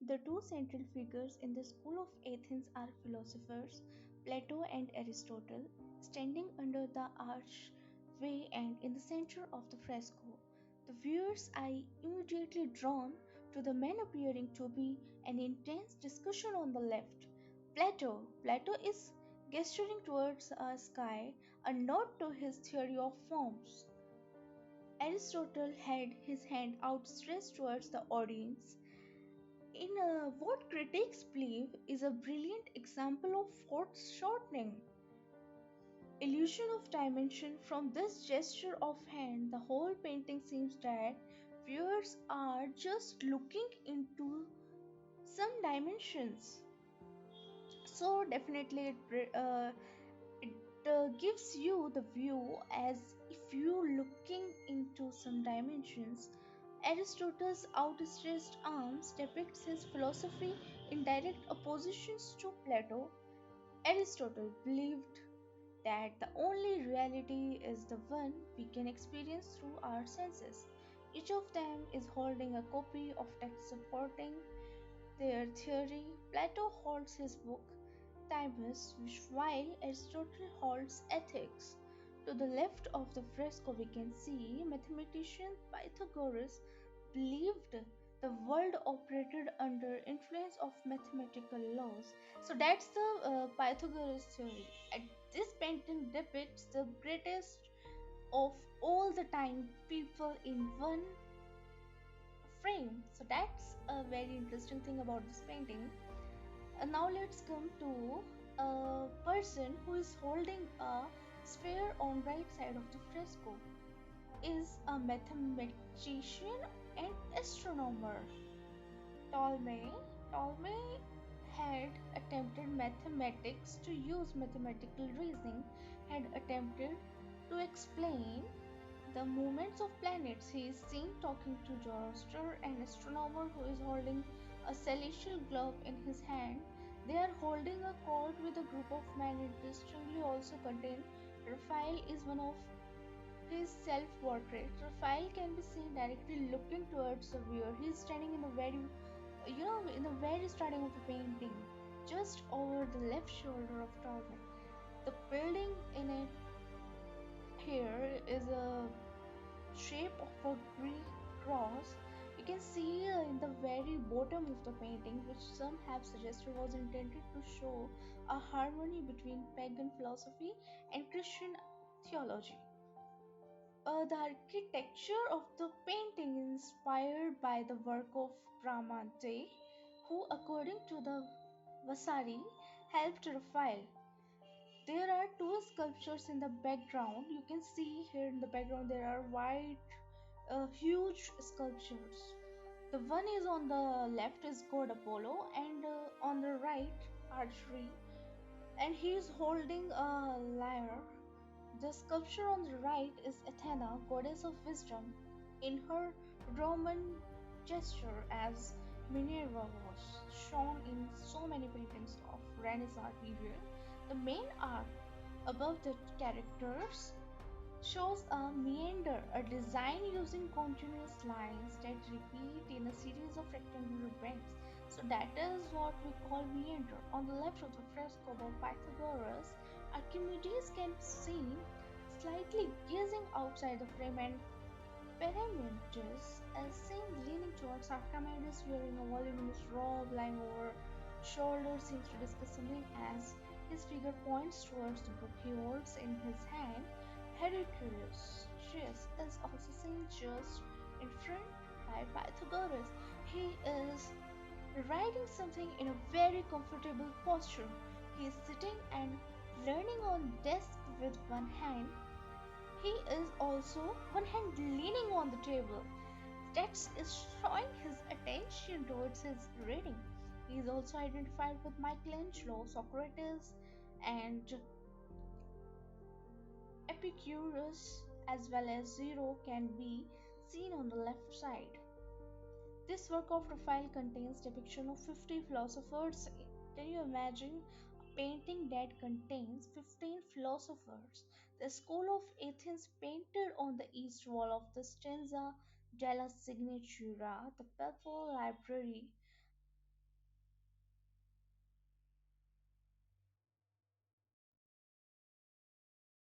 The two central figures in the school of Athens are philosophers Plato and Aristotle, standing under the archway and in the center of the fresco. The viewer's eye immediately drawn to the men appearing to be an intense discussion on the left. Plato is gesturing towards a sky, a nod to his theory of forms. Aristotle had his hand outstretched towards the audience in what critics believe is a brilliant example of foreshortening. Illusion of dimension from this gesture of hand, the whole painting seems that viewers are just looking into some dimensions. So definitely it gives you the view as if you looking into some dimensions. Aristotle's outstretched arms depicts his philosophy in direct opposition to Plato. Aristotle believed that the only reality is the one we can experience through our senses. Each of them is holding a copy of text supporting their theory. Plato holds his book Timaeus, while Aristotle holds Ethics. To the left of the fresco, we can see mathematician Pythagoras believed the world operated under influence of mathematical laws. So that's the Pythagoras theory. And this painting depicts the greatest of all the time people in one frame. So that's a very interesting thing about this painting. Now let's come to a person who is holding a sphere on right side of the fresco. Is a mathematician and astronomer. Ptolemy had attempted mathematics to use mathematical reasoning, had attempted to explain the movements of planets. He is seen talking to Zoroaster, an astronomer who is holding a celestial globe in his hand. They are holding a cord with a group of men. Interestingly, also contained Raphael is one of his self-portrait. Raphael can be seen directly looking towards the viewer. He is standing in the in the very starting of the painting, just over the left shoulder of Ptolemy. The building in it here is a shape of a Greek cross. You can see in the very bottom of the painting, which some have suggested was intended to show a harmony between pagan philosophy and Christian theology. The architecture of the painting is inspired by the work of Bramante, who, according to the Vasari, helped Raphael. There are two sculptures in the background. You can see here in the background there are huge sculptures. The one is on the left is God Apollo, and on the right archery, and he is holding a lyre. The sculpture on the right is Athena, goddess of wisdom, in her Roman gesture as Minerva was shown in so many paintings of Renaissance period. The main arc above the characters shows a meander, a design using continuous lines that repeat in a series of rectangular bends. So that is what we call meander. On the left of the fresco by Pythagoras, Archimedes can be seen slightly gazing outside the frame, and Perimedes is seen leaning towards Archimedes wearing a voluminous robe lying over shoulders seems to discuss something as his figure points towards the book he holds in his hand. Heraclius is also seen just in front by Pythagoras. He is writing something in a very comfortable posture. He is sitting and leaning on desk with one hand. He is also one hand leaning on the table. That is showing his attention towards his reading. He is also identified with Michelangelo, Socrates, and Epicurus, as well as Zero can be seen on the left side. This work of Raphael contains depiction of 50 philosophers. Can you imagine a painting that contains 15 philosophers? The school of Athens painted on the east wall of the Stanza della Signatura, the papal library.